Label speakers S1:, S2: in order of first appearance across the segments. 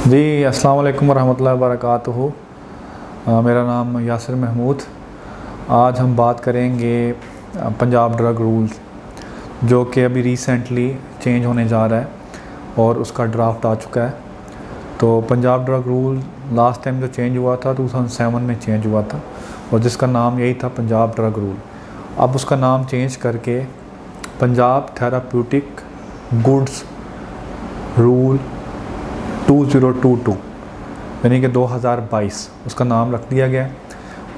S1: जी, अस्सलाम वालेकुम रहमतुल्लाहि व बरकातुहू। मेरा नाम यासिर महमूद। आज हम बात करेंगे पंजाब ड्रग रूल्स, जो कि अभी रिसेंटली चेंज होने जा रहा है और उसका ड्राफ्ट आ चुका है। तो Punjab drug rule last time जो चेंज हुआ था 2007 में चेंज हुआ था, और जिसका नाम यही था पंजाब ड्रग रूल। अब उसका नाम चेंज करके पंजाब थेराप्यूटिक गुड्स रूल 2022 यानी कि 2022 उसका नाम रख दिया गया।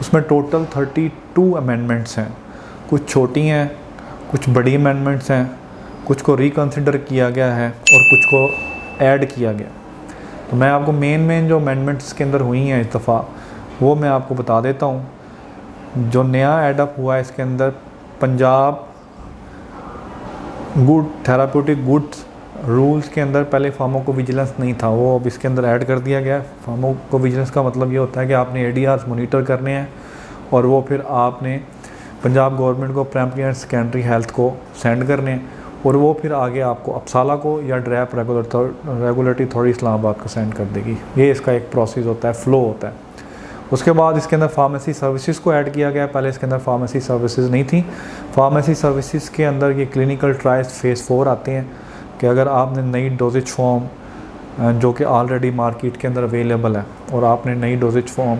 S1: उसमें टोटल 32 अमेंडमेंट्स हैं। कुछ छोटी हैं, कुछ बड़ी अमेंडमेंट्स हैं, कुछ को रिकन्सिडर किया गया है और कुछ को ऐड किया गया। तो मैं आपको मेन जो अमेंडमेंट्स के अंदर हुई हैं इस दफ़ा वो मैं आपको बता देता हूँ। जो नया एडअप हुआ है इसके अंदर Punjab good therapeutic goods rules के अंदर पहले फार्माकोविजिलेंस नहीं था, वो अब इसके अंदर ऐड कर दिया गया। फार्माकोविजिलेंस का मतलब ये होता है कि आपने एडीआर्स मॉनिटर करने हैं और वो फिर आपने पंजाब गवर्नमेंट को प्राइमरी एंड सेकेंडरी हेल्थ को सेंड करने हैं, और वो फिर आगे आपको अपसाला को या ड्रैप रेगुलेटरी अथॉरिटी इस्लामाबाद को सेंड कर देगी। ये इसका एक प्रोसेस होता है, फ्लो होता है। उसके बाद इसके अंदर फार्मेसी सर्विसेज को ऐड किया गया। पहले इसके अंदर फार्मेसी सर्विसेज नहीं थी। फार्मेसी सर्विसेज के अंदर ये क्लिनिकल ट्रायल्स फेज़ 4 आते हैं कि अगर आपने नई डोजेज फॉर्म जो कि ऑलरेडी मार्केट के अंदर अवेलेबल है और आपने नई डोजेज फॉर्म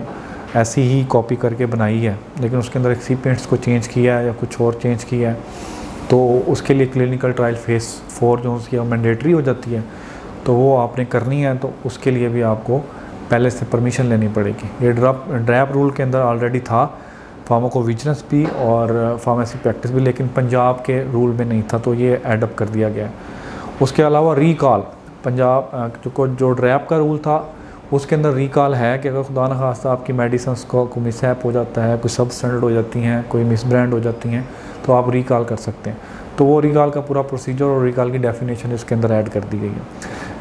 S1: ऐसी ही कॉपी करके बनाई है, लेकिन उसके अंदर एक्सिपिएंट्स को चेंज किया है या कुछ और चेंज किया है, तो उसके लिए क्लिनिकल ट्रायल फेज़ 4 जो उसकी मैंडेटरी हो जाती है, तो वो आपने करनी है। तो उसके लिए भी आपको पहले से परमिशन लेनी पड़ेगी। ये ड्रैप रूल के अंदर ऑलरेडी था, फार्माकोविजिलेंस भी और फार्मेसी प्रैक्टिस भी, लेकिन पंजाब के रूल में नहीं था, तो ये एडअप कर दिया गया है। उसके अलावा रिकॉल पंजाब जो ड्रैप का रूल था उसके अंदर रिकॉल है कि अगर खुदा न खास्ता आपकी मेडिसिन्स को मिसहैप हो जाता है, कोई सब स्टैंडर्ड हो जाती हैं, कोई मिसब्रांड हो जाती हैं, तो आप रिकॉल कर सकते हैं। तो वो रिकॉल का पूरा प्रोसीजर और रिकॉल की डेफिनेशन इसके अंदर ऐड कर दी गई है।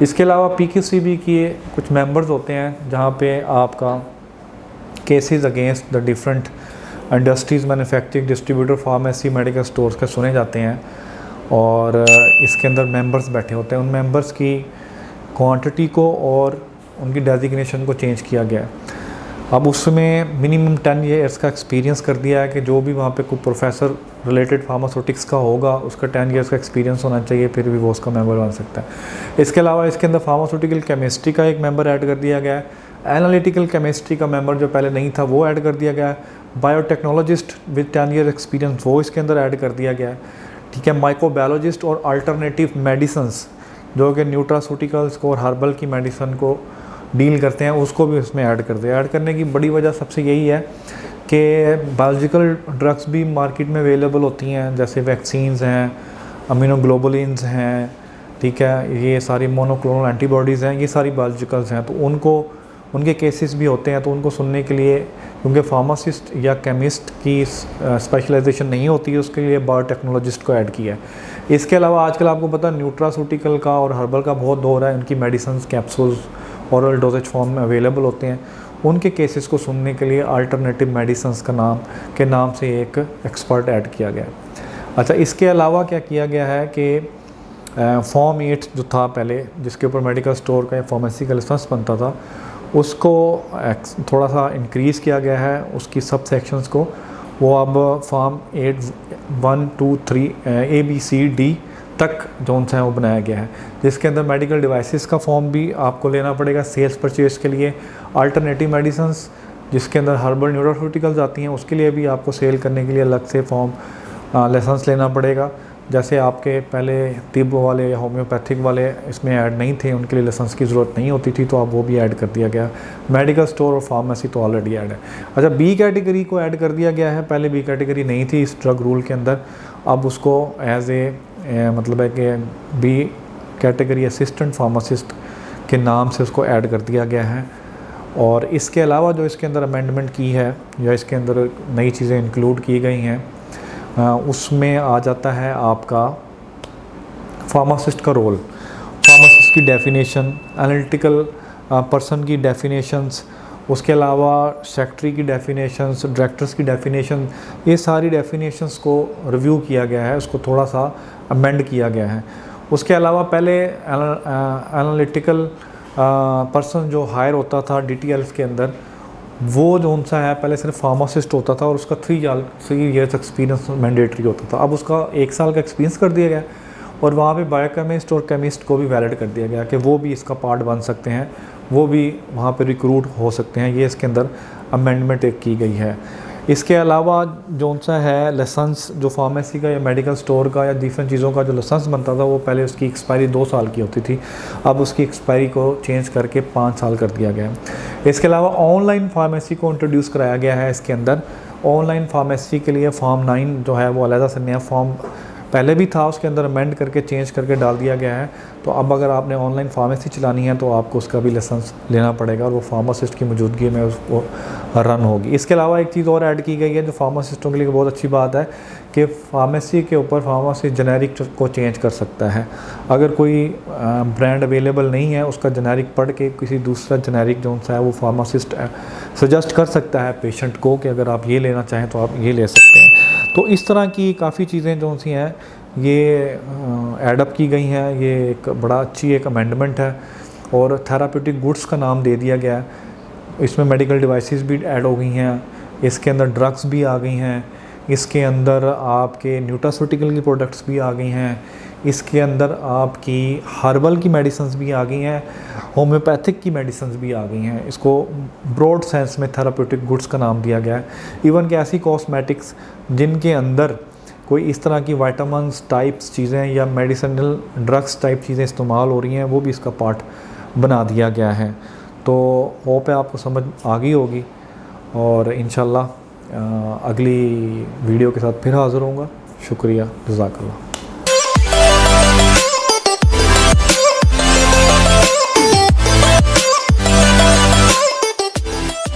S1: इसके अलावा पीक्यूसीबी की कुछ मेंबर्स होते हैं जहाँ पे आपका cases against the different industries, manufacturing, distributor, pharmacy, medical stores के सुने जाते हैं, और इसके अंदर मेंबर्स बैठे होते हैं। उन मेंबर्स की क्वांटिटी को और उनकी डेजिग्नेशन को चेंज किया गया है। अब उसमें मिनिमम 10 ईयर्स का एक्सपीरियंस कर दिया है कि जो भी वहाँ पे कोई प्रोफेसर रिलेटेड फार्मास्यूटिक्स का होगा उसका 10 ईयर्स का एक्सपीरियंस होना चाहिए, फिर भी वो उसका मेंबर बन सकता है। इसके अलावा इसके अंदर फार्मास्यूटिकल केमिस्ट्री का एक मेंबर ऐड कर दिया गया है। एनालिटिकल केमिस्ट्री का मेंबर जो पहले नहीं था वो ऐड कर दिया गया है। बायोटेक्नोलॉजिस्ट विद 10 ईयर एक्सपीरियंस वो इसके अंदर ऐड कर दिया गया है। ठीक है, माइक्रोबायोलॉजिस्ट और अल्टरनेटिव मेडिसिन्स जो कि न्यूट्रासूटिकल्स को और हर्बल की मेडिसन को डील करते हैं उसको भी उसमें ऐड कर दिया। ऐड करने की बड़ी वजह सबसे यही है कि बायोलॉजिकल ड्रग्स भी मार्केट में अवेलेबल होती हैं, जैसे वैक्सीन्स हैं, अमीनोग्लोबुलिन्स हैं, ठीक है, ये सारी मोनोक्लोनल एंटीबॉडीज़ हैं, ये सारी बायोलॉजिकल्स हैं। तो उनके केसेस भी होते हैं, तो उनको सुनने के लिए, क्योंकि फार्मासिस्ट या केमिस्ट की स्पेशलाइजेशन नहीं होती है, उसके लिए बायोटेक्नोलॉजिस्ट को ऐड किया है। इसके अलावा आजकल आपको पता है न्यूट्रासूटिकल का और हर्बल का बहुत दौर है। उनकी medicine capsules oral doses form में अवेलेबल होते हैं। उनके केसेस को सुनने के लिए अल्टरनेटिव मेडिसिन्स के नाम से एक एक्सपर्ट ऐड किया गया है। अच्छा, इसके अलावा क्या किया गया है कि फॉर्म 8 जो था पहले, जिसके ऊपर मेडिकल स्टोर का या फार्मेसी का लाइसेंस बनता था, उसको थोड़ा सा इंक्रीज़ किया गया है, उसकी सब सेक्शंस को। वो अब फॉर्म 8 1 2 3 ABCD तक जो सा है वो बनाया गया है, जिसके अंदर मेडिकल डिवाइसेस का फॉर्म भी आपको लेना पड़ेगा सेल्स परचेज के लिए। अल्टरनेटिव मेडिसिन्स जिसके अंदर हर्बल न्यूट्रासूटिकल्स आती हैं उसके लिए भी आपको सेल करने के लिए अलग से फॉर्म लाइसेंस लेना पड़ेगा। जैसे आपके पहले तिब वाले या होम्योपैथिक वाले इसमें ऐड नहीं थे, उनके लिए लाइसेंस की ज़रूरत नहीं होती थी, तो अब वो भी ऐड कर दिया गया। मेडिकल स्टोर और फार्मेसी तो ऑलरेडी ऐड है। अच्छा, बी कैटेगरी को ऐड कर दिया गया है। पहले बी कैटेगरी नहीं थी इस ड्रग रूल के अंदर, अब उसको एज मतलब है कि बी कैटेगरी असिस्टेंट फार्मासिस्ट के नाम से उसको ऐड कर दिया गया है। और इसके अलावा जो इसके अंदर अमेंडमेंट की है या इसके अंदर नई चीज़ें इंक्लूड की गई हैं, उसमें आ जाता है आपका फार्मासिस्ट का रोल, फार्मासिस्ट की डेफिनेशन, एनालिटिकल पर्सन की डेफिनेशंस, उसके अलावा सेक्रेटरी की डेफिनेशंस, डायरेक्टर्स की डेफिनेशन, ये सारी डेफिनेशंस को रिव्यू किया गया है, उसको थोड़ा सा अमेंड किया गया है। उसके अलावा पहले एनालिटिकल पर्सन जो हायर होता था DTLs के अंदर, वो जो उनसा है पहले सिर्फ फार्मासिस्ट होता था और उसका 3 ईयर्स एक्सपीरियंस मैंडेटरी होता था। अब उसका 1 साल का एक्सपीरियंस कर दिया गया और वहाँ पे बायोकेमिस्ट और केमिस्ट को भी वैलिड कर दिया गया कि वो भी इसका पार्ट बन सकते हैं, वो भी वहाँ पे रिक्रूट हो सकते हैं। ये इसके अंदर अमेंडमेंट एक की गई है। इसके अलावा जो सा है लाइसेंस, जो फार्मेसी का या मेडिकल स्टोर का या डिफरेंट चीज़ों का जो लाइसेंस बनता था, वो पहले उसकी एक्सपायरी 2 साल की होती थी, अब उसकी एक्सपायरी को चेंज करके 5 साल कर दिया गया है। इसके अलावा ऑनलाइन फार्मेसी को इंट्रोड्यूस कराया गया है। इसके अंदर ऑनलाइन फार्मेसी के लिए फॉर्म 9 जो है वो अलग से नया फॉर्म पहले भी था, उसके अंदर अमेंड करके चेंज करके डाल दिया गया है। तो अब अगर आपने ऑनलाइन फार्मेसी चलानी है तो आपको उसका भी लाइसेंस लेना पड़ेगा और वो फार्मासिस्ट की मौजूदगी में उसको रन होगी। इसके अलावा एक चीज़ और ऐड की गई है जो फार्मासिस्टों के लिए बहुत अच्छी बात है कि फार्मेसी के ऊपर फार्मासिस्ट जेनेरिक को चेंज कर सकता है। अगर कोई ब्रांड अवेलेबल नहीं है, उसका जेनेरिक पढ़ के किसी दूसरा जेनेरिक जो सा है वो फार्मासिस्ट सजेस्ट कर सकता है पेशेंट को कि अगर आप ये लेना चाहें तो आप ये ले सकते हैं। तो इस तरह की काफ़ी चीज़ें जो सी हैं ये एडअप की गई हैं। ये एक बड़ा अच्छी एक अमेंडमेंट है और थेराप्यूटिक गुड्स का नाम दे दिया गया है। इसमें मेडिकल डिवाइसेस भी ऐड हो गई हैं, इसके अंदर ड्रग्स भी आ गई हैं, इसके अंदर आपके न्यूट्रास्यूटिकल की प्रोडक्ट्स भी आ गई हैं, इसके अंदर आपकी हर्बल की मेडिसिन्स भी आ गई हैं, होम्योपैथिक की मेडिसिन्स भी आ गई हैं। इसको ब्रॉड सेंस में थेराप्यूटिक गुड्स का नाम दिया गया है। इवन कि ऐसी कॉस्मेटिक्स जिनके अंदर कोई इस तरह की विटामिन्स टाइप्स चीज़ें या मेडिसिनल ड्रग्स टाइप चीज़ें इस्तेमाल हो रही हैं, वो भी इसका पार्ट बना दिया गया है। तो होप है आपको समझ आ गई होगी और इंशाल्लाह अगली वीडियो के साथ फिर हाज़िर होऊंगा। शुक्रिया, जज़ाकल्लाह।